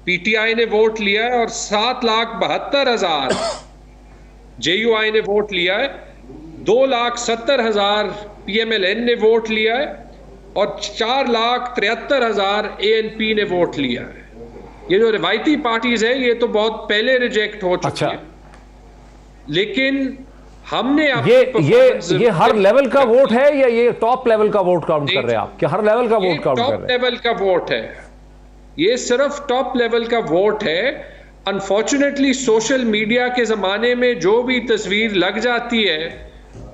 PTI ने वोट लिया है और 7,72,000 JUI ने वोट लिया है। 2,70,000 PMLN ने वोट लिया है और 4,73,000 ANP ने वोट लिया है। ये जो रिवायती पार्टीज है ये तो बहुत पहले रिजेक्ट हो चुकी है, लेकिन हमने ये हर लेवल का वोट है या ये टॉप लेवल का वोट काउंट कर रहे हैं आप? कि हर लेवल का वोट काउंट कर रहे हैं? टॉप लेवल का वोट है, ये सिर्फ टॉप लेवल का वोट है। अनफॉर्चुनेटली सोशल मीडिया के जमाने में जो भी तस्वीर लग जाती है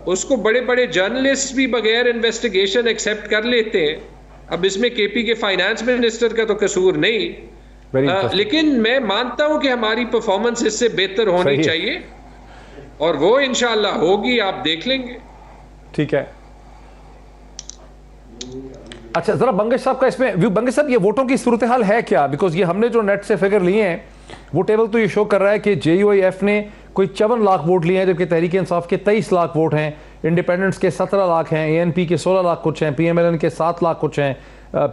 उसको बड़े बड़े जर्नलिस्ट भी बगैर इन्वेस्टिगेशन एक्सेप्ट कर लेते हैं। अब इसमें KP के फाइनेंस मिनिस्टर का तो कसूर नहीं, लेकिन मैं मानता हूं कि हमारी परफॉर्मेंस इससे बेहतर होनी चाहिए और वो इंशाल्लाह होगी, आप देख लेंगे। ठीक है। अच्छा, जरा बंगश साहब का इसमें व्यू। बंगश साहब, ये वोटों की सूरत हाल है क्या? बिकॉज ये हमने जो नेट से फिगर लिए हैं वो टेबल तो ये शो कर रहा है कि JUIF ने कोई 54 लाख वोट लिए हैं, जबकि तहरीक इंसाफ के 23 लाख वोट हैं, इंडिपेंडेंट्स के 17 लाख हैं, ANP के 16 लाख कुछ हैं, PMLN के 7 लाख कुछ हैं,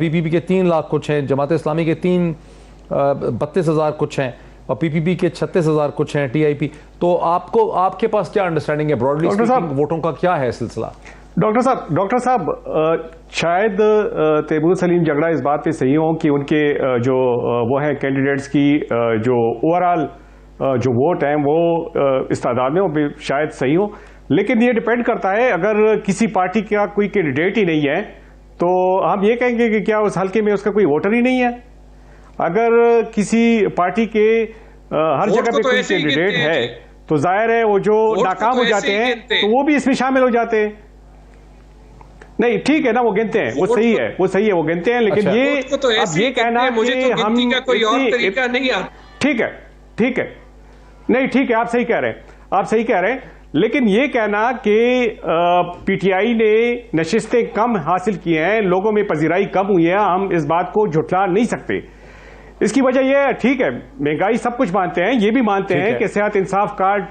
PPP के 3 लाख कुछ हैं, जमात इस्लामी के 32,000 कुछ हैं और PPP के 36,000 कुछ हैं, TIP। तो आपके पास क्या अंडरस्टैंडिंग है ब्रॉडली स्पीकिंग, वोटों का क्या है सिलसिला? डॉक्टर साहब, शायद तैमूर सलीम जगड़ा इस बात पे सही हो कि उनके जो वो हैं कैंडिडेट्स की जो ओवरऑल जो वोट हैं वो इस तादाद में वो शायद सही हो, लेकिन ये डिपेंड करता है, अगर किसी पार्टी का कोई कैंडिडेट ही नहीं है तो हम ये कहेंगे कि क्या उस हल्के में उसका कोई वोटर ही नहीं है। अगर किसी पार्टी के हर जगह पे कोई कैंडिडेट है तो जाहिर है वो जो नाकाम हो जाते हैं तो वो भी इसमें शामिल हो जाते हैं। नहीं, ठीक है ना, वो गिनते हैं, वो सही है, वो गिनते हैं, लेकिन ये अब ये कहना कि हम कोई और तरीका नहीं आता। ठीक है, नहीं ठीक है, आप सही कह रहे हैं, लेकिन ये कहना कि PTI ने नशिस्तें कम हासिल की हैं, लोगों में पजीराई कम हुई है, हम इस बात को झुठला नहीं सकते। इसकी वजह यह है, ठीक है, महंगाई सब कुछ मानते हैं, ये भी मानते हैं कि सेहत इंसाफ कार्ड,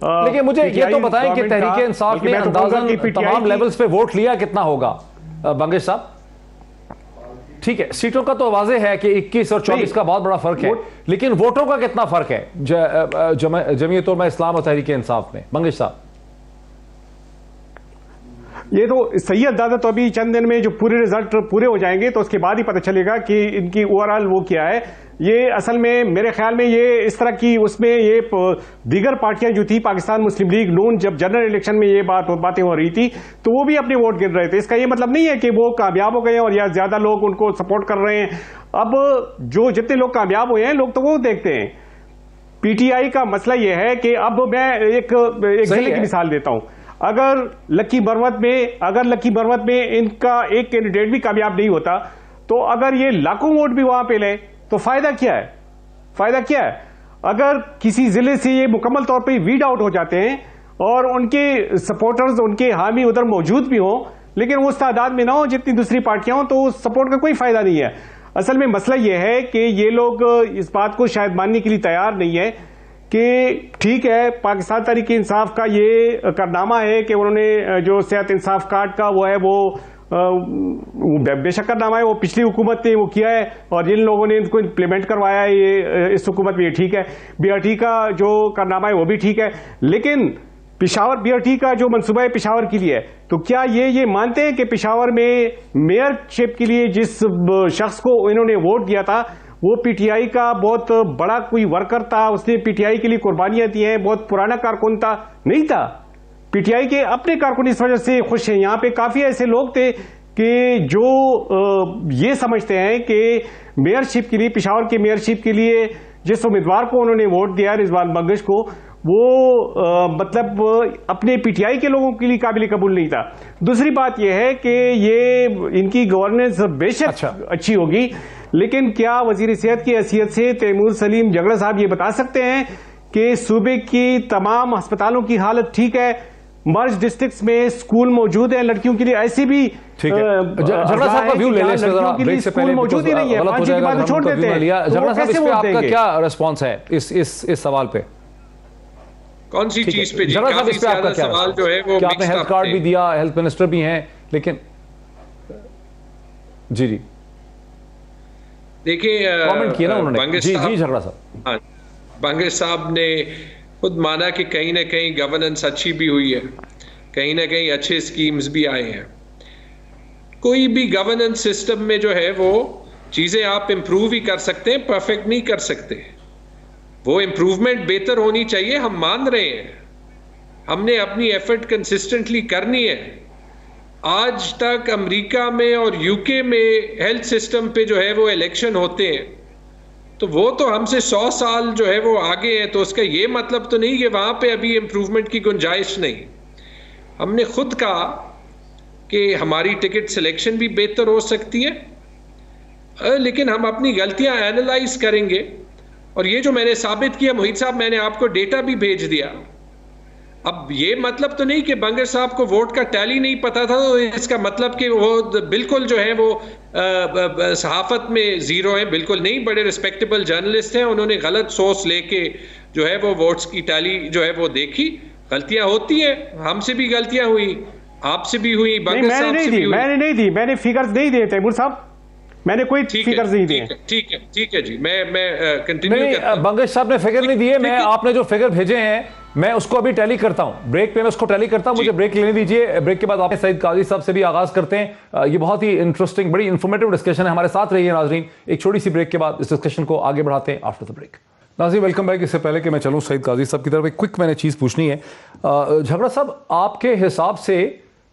लेकिन मुझे ये तो बताएं कि तहरीक इंसाफ ने अंदाज़न तमाम लेवल्स पे वोट लिया कितना होगा बंगश साहब? ठीक है, सीटों का तो वाज़ेह है कि 21 और 24 का बहुत बड़ा फर्क है, लेकिन वोटों का कितना फर्क है जमीयत उलमा इस्लाम और तहरीक इंसाफ में? बंगश साहब, ये तो सही अंदाजा तो अभी चंद दिन में जो पूरे रिजल्ट पूरे हो जाएंगे तो उसके बाद ही पता चलेगा कि इनकी ओवरऑल वो क्या है। ये असल में मेरे ख्याल में ये इस तरह की उसमें ये दीगर पार्टियां जो थी, पाकिस्तान मुस्लिम लीग नून, जब जनरल इलेक्शन में ये बातें हो रही थी तो वो भी अपने वोट गिन रहे थे। इसका ये मतलब नहीं है कि वो कामयाब हो गए और या ज्यादा लोग उनको सपोर्ट कर रहे हैं। अब जो जितने लोग कामयाब हुए हैं लोग तो वो देखते हैं। पीटीआई का मसला यह है कि अब मैं एक जिले की मिसाल देता हूं। अगर लक्की बरवत में इनका एक कैंडिडेट भी कामयाब नहीं होता तो अगर ये लाखों वोट भी वहां पे ले तो फायदा क्या है? अगर किसी जिले से ये मुकम्मल तौर पे वीड आउट हो जाते हैं और उनके सपोर्टर्स, उनके हामी उधर मौजूद भी हो लेकिन वो उस तादाद में ना हो जितनी दूसरी पार्टियां हो, तो उस सपोर्ट का कोई फायदा नहीं है। असल में मसला यह है कि ये लोग इस बात को शायद मानने के लिए तैयार नहीं है कि ठीक है, पाकिस्तान तहरीक इंसाफ का ये कारनामा है कि उन्होंने जो सेहत इंसाफ कार्ड का वो है वो बेशक कारनामा है, वो पिछली हुकूमत ने वो किया है और जिन लोगों ने इनको इम्प्लीमेंट करवाया है ये इस हुकूमत में, ये ठीक है। बीआरटी का जो कारनामा है वो भी ठीक है, लेकिन पिशावर बीआरटी का जो मंसूबा है पिशावर के लिए है, तो क्या ये मानते हैं कि पिशावर में मेयरशिप के लिए जिस शख्स को इन्होंने वोट दिया था वो पीटीआई का बहुत बड़ा कोई वर्कर था, उसने पीटीआई के लिए कुर्बानियां दी हैं, बहुत पुराना कारकुन था? नहीं था। पीटीआई के अपने कारकुन इस वजह से खुश हैं। यहां पे काफी ऐसे लोग थे कि जो ये समझते हैं कि मेयरशिप के लिए, पिशावर के मेयरशिप के लिए जिस उम्मीदवार को उन्होंने वोट दिया रिजवान बंगश को, वो मतलब अपने पीटीआई के लोगों के लिए काबिल कबूल नहीं था। दूसरी बात यह है कि ये इनकी गवर्नेंस बेशक अच्छी होगी, लेकिन क्या वजीर सेहत की हैसियत से तैमूर सलीम झगड़ा साहब ये बता सकते हैं कि सूबे की तमाम अस्पतालों की हालत ठीक है, मर्ज डिस्ट्रिक्ट्स में स्कूल मौजूद है लड़कियों के लिए? ऐसे भी झगड़ा साहब का व्यू ले लें ब्रेक से पहले, मौजूद ही नहीं है, 5 के बाद छोड़ देते हैं। झगड़ा साहब, इस पे आपका क्या रिस्पॉन्स है इस सवाल पे? कौन सी चीज पे? झगड़ा साहब, इस पे आपका क्या सवाल जो है वो, आपने हेल्थ कार्ड भी दिया, हेल्थ मिनिस्टर भी हैं, लेकिन जी देखिए कमेंट किया ना उन्होंने। जी झगड़ा साहब, हाँ, बंगश साहब ने खुद माना कि कहीं ना कहीं गवर्नेंस अच्छी भी हुई है, कहीं ना कहीं अच्छे स्कीम्स भी आए हैं। कोई भी गवर्नेंस सिस्टम में जो है वो चीजें आप इंप्रूव ही कर सकते हैं, परफेक्ट नहीं कर सकते। वो इंप्रूवमेंट बेहतर होनी चाहिए, हम मान रहे हैं, हमने अपनी एफर्ट कंसिस्टेंटली करनी है। आज तक अमेरिका में और यूके में हेल्थ सिस्टम पे जो है वो इलेक्शन होते हैं, तो वो तो हमसे 100 साल जो है वो आगे है, तो उसका ये मतलब तो नहीं कि वहां पे अभी इंप्रूवमेंट की गुंजाइश नहीं। हमने खुद कहा कि हमारी टिकट सिलेक्शन भी बेहतर हो सकती है, लेकिन हम अपनी गलतियां एनालाइज करेंगे। और ये जो मैंने साबित किया, मोहित साहब, मैंने आपको डेटा भी भेज दिया। अब ये मतलब तो नहीं कि बंगश साहब को वोट का टैली नहीं पता था, तो इसका मतलब कि वो बिल्कुल जो है वो सहाफत में जीरो है, बिल्कुल नहीं। बड़े रिस्पेक्टेबल जर्नलिस्ट हैं, उन्होंने गलत सोर्स लेके जो है वो वोट्स की टैली जो है वो देखी। गलतियां होती हैं, हमसे भी गलतियां हुई, आपसे भी हुई, बंगश साहब से भी हुई। मैंने नहीं दी, मैंने फिगर्स नहीं दिए तैमूर साहब, मैंने कोई फिगर्स नहीं दिए। ठीक है जी, मैं कंटिन्यू करता हूं। बंगश साहब ने फिगर नहीं दिए, मैं आपने जो फिगर भेजे हैं मैं उसको अभी टैली करता हूं, ब्रेक पे मैं उसको टैली करता हूं। मुझे ब्रेक लेने दीजिए, ब्रेक के बाद आपने सईद काजी साहब से भी आगाज करते हैं। ये बहुत ही इंटरेस्टिंग, बड़ी इंफॉर्मेटिव डिस्कशन है, हमारे साथ रहिए नाजरीन। एक छोटी सी ब्रेक के बाद इस डिस्कशन को आगे बढ़ाते हैं आफ्टर द ब्रेक। नाज़रीन वेलकम बैक। इससे पहले कि मैं चलूं सईद काजी साहब की तरफ, एक क्विक मैंने चीज़ पूछनी है। झगड़ा साहब, आपके हिसाब से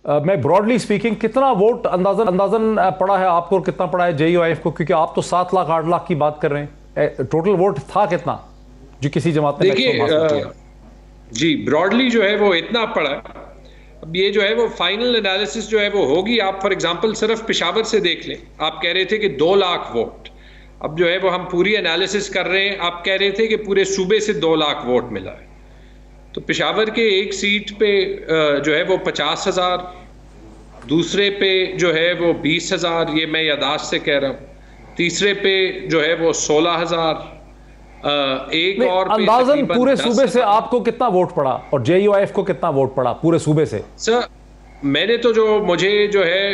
मैं ब्रॉडली स्पीकिंग कितना वोट अंदाजन पड़ा है आपको और कितना पड़ा है JUIF को? क्योंकि आप तो 7 लाख 8 लाख की बात कर रहे हैं, टोटल वोट था कितना जो किसी जमात ने? देखिए जी, ब्रॉडली जो है वो इतना पड़ा। अब ये जो है वो फाइनल एनालिसिस जो है वो होगी। आप फॉर एग्जांपल सिर्फ पेशावर से देख लें, आप कह रहे थे कि 2 लाख वोट, अब जो है वो हम पूरी एनालिसिस कर रहे हैं, आप कह रहे थे कि पूरे सूबे से 2 लाख वोट मिला है। तो पेशावर के एक सीट पे जो है वो 50,000, दूसरे पे जो है वो 20,000, ये मैं यादाश्त से कह रहा हूँ, तीसरे पे जो है वो 16,000, एक और अंदाजन पूरे सूबे से आपको कितना वोट पड़ा और JUIF को कितना वोट पड़ा पूरे सूबे से? सर मैंने तो जो मुझे जो है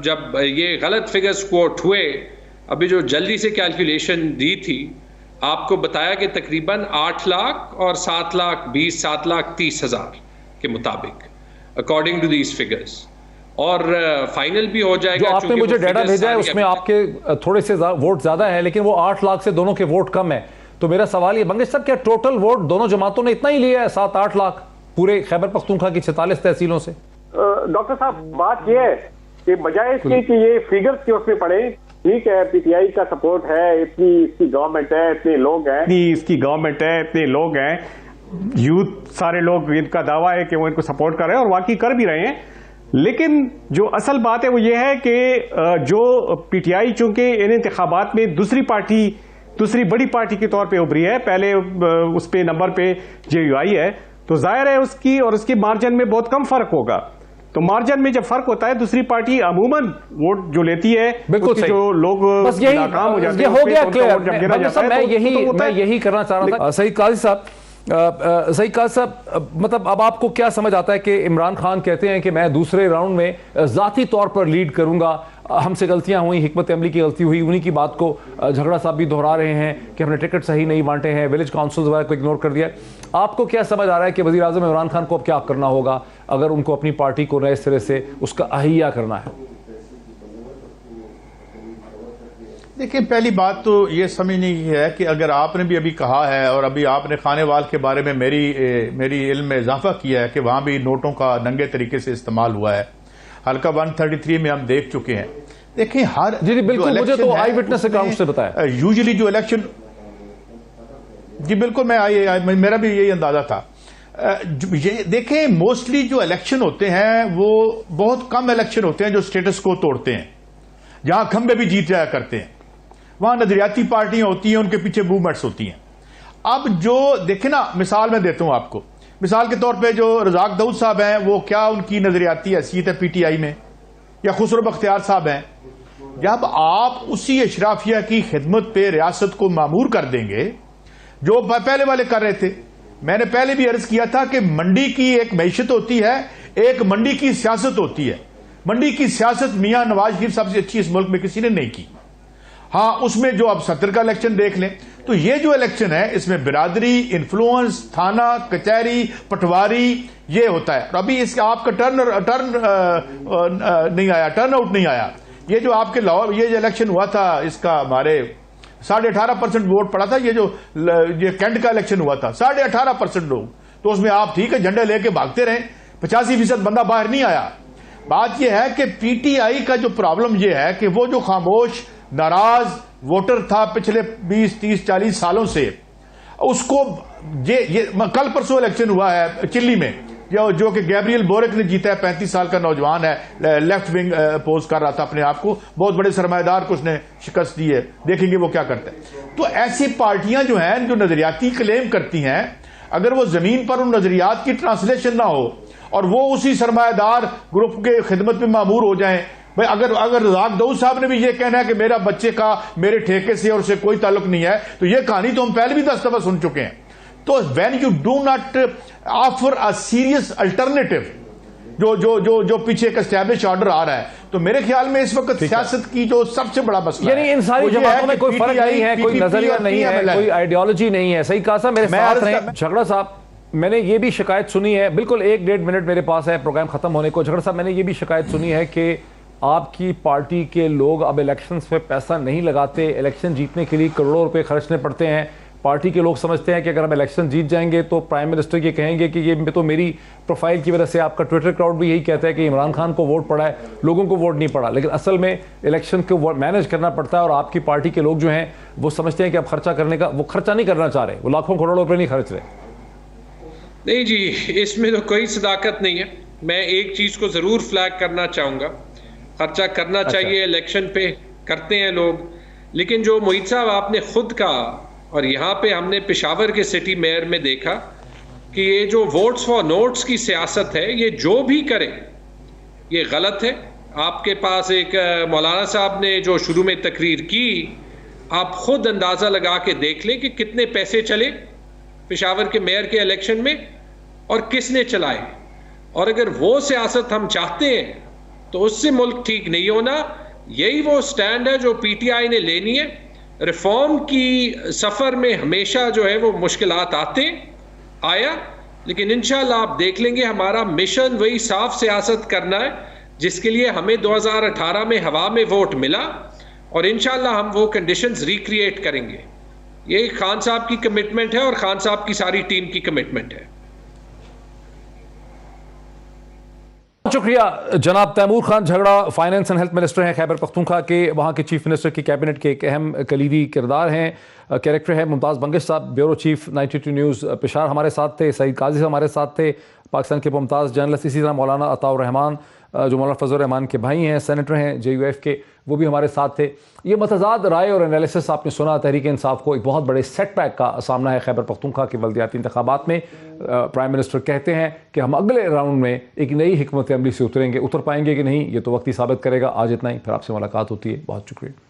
जब ये गलत फिगर्स कोट हुए, अभी जो जल्दी से कैलकुलेशन दी थी, आपको बताया कि तकरीबन 8 लाख और 7 लाख 20, 7 लाख 30 हज़ार के मुताबिक अकॉर्डिंग टू दीज फिगर्स। और फाइनल भी हो जाएगा। जो आपने मुझे डाटा भेजा है उसमें आपके थोड़े से वोट ज्यादा है, लेकिन वो 8 लाख से दोनों के वोट कम है। तो मेरा सवाल ये मंगेश साहब, क्या टोटल वोट दोनों जमातों ने इतना ही लिया है, 7-8 लाख पूरे खैबर पख्तूनख्वा की 46 तहसीलों से? डॉक्टर साहब, बात यह है कि बजाय इसके कि ये फिगर्स के उसमें पड़े, ठीक है पीटीआई का सपोर्ट है, इतनी इसकी गवर्नमेंट है, इतने लोग हैं, इसकी गवर्नमेंट है, इतने लोग हैं, यूथ सारे लोग, इनका दावा है कि वो इनको सपोर्ट कर रहे हैं और वाकई कर भी रहे हैं। लेकिन जो असल बात है वो ये है कि जो पीटीआई चूंकि इन इंतखाबात में दूसरी बड़ी पार्टी के तौर पे उभरी है, पहले उस पे नंबर पे जेयूआई है, तो जाहिर है उसकी और उसके मार्जिन में बहुत कम फर्क होगा। तो मार्जिन में जब फर्क होता है, दूसरी पार्टी अमूमन वोट जो लेती है, बिल्कुल सही, जो लोग बस यही नाकाम हो जाते हैं, हो गया क्लियर। मैं यही करना चाह रहा था। सईद काजी साहब, मतलब अब आपको क्या समझ आता है कि इमरान खान कहते हैं कि मैं दूसरे राउंड में जाती तौर पर लीड करूंगा, हमसे गलतियां हुई, हिकमत अमली की गलती हुई, उन्हीं की बात को झगड़ा साहब भी दोहरा रहे हैं कि हमने टिकट सही नहीं बांटे हैं, विलेज काउंसिल वगैरह को इग्नोर कर दिया। आपको क्या समझ आ रहा है कि वज़ीर आज़म इमरान खान को अब क्या करना होगा अगर उनको अपनी पार्टी को नए सिरे से उसका अहिया करना है? देखिए, पहली बात तो ये समझनी है कि अगर आपने भी अभी कहा है और अभी आपने खानेवाल के बारे में मेरी इल्म में इजाफा किया है कि वहां भी नोटों का नंगे तरीके से इस्तेमाल हुआ है, हल्का 133 में हम देख चुके हैं। देखिए, हर जी बिल्कुल, मुझे तो आई विटनेस अकाउंट से बताया, यूजुअली जो इलेक्शन, जी बिल्कुल, मेरा भी यही अंदाजा था। ये देखें, मोस्टली जो इलेक्शन होते हैं वो बहुत कम इलेक्शन होते हैं जो स्टेटस को तोड़ते हैं, जहां खंबे भी जीत जाया करते हैं, वहां नजरियाती पार्टियां होती हैं, उनके पीछे मूवमेंट्स होती हैं। अब जो देखे ना, मिसाल मैं देता हूं आपको, मिसाल के तौर पे जो रजाक दाऊद साहब हैं, वो क्या उनकी नजरियाती हैसियत है पीटीआई में, या खुसरो बख्तियार साहब हैं। जब आप उसी अशराफिया की खिदमत पे रियासत को मामूर कर देंगे जो पहले वाले कर रहे थे, मैंने पहले भी अर्ज किया था कि मंडी की एक मैशत होती है, एक मंडी की सियासत होती है। मंडी की सियासत मियां नवाज शरीफ साहब से अच्छी इस मुल्क में किसी ने नहीं की। हाँ, उसमें जो अब 70 का इलेक्शन देख लें, तो ये जो इलेक्शन है इसमें बिरादरी, इन्फ्लुएंस, थाना, कचहरी, पटवारी, ये होता है। और अभी इसका आपका टर्न आउट नहीं आया। ये जो आपके लाहौर ये जो इलेक्शन हुआ था, इसका हमारे 18.5% वोट पड़ा था। ये कैंट का इलेक्शन हुआ था, 18.5% लोग, तो उसमें आप ठीक है झंडे लेके भागते रहे, 85% बंदा बाहर नहीं आया। बात यह है कि पीटीआई का जो प्रॉब्लम यह है कि वो जो खामोश नाराज वोटर था पिछले 20, 30, 40 सालों से, उसको ये कल परसों इलेक्शन हुआ है चिल्ली में, जो कि गैब्रियल बोरेक ने जीता है, 35 साल का नौजवान है, लेफ्ट विंग पोज कर रहा था अपने आप को, बहुत बड़े सरमाएदार को उसने शिकस्त दी है, देखेंगे वो क्या करता है। तो ऐसी पार्टियां जो हैं, जो नजरियाती क्लेम करती हैं, अगर वो जमीन पर उन नजरियात की ट्रांसलेशन ना हो और वो उसी सरमाएदार ग्रुप के खिदमत में मामूर हो जाएं, भाई अगर रजाक दाऊद साहब ने भी ये कहना है कि मेरा बच्चे का मेरे ठेके से और उससे कोई ताल्लुक नहीं है, तो ये कहानी तो हम पहले भी 10 दफा सुन चुके हैं। तो when you do not offer a serious alternative, जो पीछे एक एस्टैब्लिश ऑर्डर आ रहा है, तो मेरे ख्याल में इस वक्त सियासत की जो सबसे बड़ा मसला यानी इन सारी जमातों में कोई फर्क नहीं है, कोई नजरिया नहीं है, कोई आइडियोलॉजी नहीं है। सही कहा साहब, मेरे साथ रहे झगड़ा साहब। मैंने ये भी शिकायत सुनी है, बिल्कुल 1-1.5 मिनट मेरे पास है प्रोग्राम खत्म होने को। झगड़ा साहब, मैंने ये भी शिकायत सुनी है कि आपकी पार्टी के लोग अब इलेक्शंस पे पैसा नहीं लगाते, इलेक्शन जीतने के लिए करोड़ों रुपए खर्चने पड़ते हैं। पार्टी के लोग समझते हैं कि अगर हम इलेक्शन जीत जाएंगे तो प्राइम मिनिस्टर ये कहेंगे कि ये तो मेरी प्रोफाइल की वजह से, आपका ट्विटर क्राउड भी यही कहता है कि इमरान खान को वोट पड़ा है, लोगों को वोट नहीं पड़ा। लेकिन असल में इलेक्शन को मैनेज करना पड़ता है और आपकी पार्टी के लोग जो हैं वो समझते हैं कि अब खर्चा करने का, वो खर्चा नहीं करना चाह रहे, वो लाखों करोड़ों रुपये नहीं खर्च रहे। नहीं जी, इसमें तो कोई सदाकत नहीं है। मैं एक चीज़ को ज़रूर फ्लैग करना चाहूँगा, खर्चा करना चाहिए, इलेक्शन पे करते हैं लोग, लेकिन जो मोहित साहब आपने खुद कहा, और यहाँ पे हमने पेशावर के सिटी मेयर में देखा कि ये जो वोट्स फॉर नोट्स की सियासत है, ये जो भी करे ये गलत है। आपके पास एक मौलाना साहब ने जो शुरू में तकरीर की, आप खुद अंदाज़ा लगा के देख लें कि कितने पैसे चले पेशावर के मेयर के इलेक्शन में और किसने चलाए। और अगर वो सियासत हम चाहते हैं तो उससे मुल्क ठीक नहीं होना। यही वो स्टैंड है जो पीटीआई ने लेनी है। रिफॉर्म की सफ़र में हमेशा जो है वो मुश्किलात आया, लेकिन इंशाल्लाह आप देख लेंगे हमारा मिशन वही साफ सियासत करना है, जिसके लिए हमें 2018 में हवा में वोट मिला और इंशाल्लाह हम वो कंडीशंस रिक्रिएट करेंगे। ये खान साहब की कमिटमेंट है और खान साहब की सारी टीम की कमिटमेंट है। शुक्रिया। जनाब तैमूर खान झगड़ा फाइनेंस एंड हेल्थ मिनिस्टर हैं खैबर पख्तूनख्वा के, वहाँ के चीफ मिनिस्टर की कैबिनेट के एक अहम कलीदी किरदार हैं, कैरेक्टर है। मुमताज़ बंगिश साहब ब्यूरो चीफ 92 न्यूज़ पेशावर हमारे साथ थे, सईद काजी हमारे साथ थे, पाकिस्तान के मुमताज़ जर्नलिस्ट, इसी तरह मौलाना अताउर रहमान जो मौलाना फजल रहमान के भाई हैं, सेनेटर हैं JUF के, वो भी हमारे साथ थे। ये मतजाद राय और एनालिसिस आपने सुना। तहरीक इंसाफ को एक बहुत बड़े सेटबैक का सामना है खैबर पख्तूनख्वा के बल्दियाती इंतखाबात में। प्राइम मिनिस्टर कहते हैं कि हम अगले राउंड में एक नई हिकमत अमली से उतर पाएंगे कि नहीं, ये तो वक्त ही साबित करेगा। आज इतना ही, फिर आपसे मुलाकात होती है। बहुत शुक्रिया।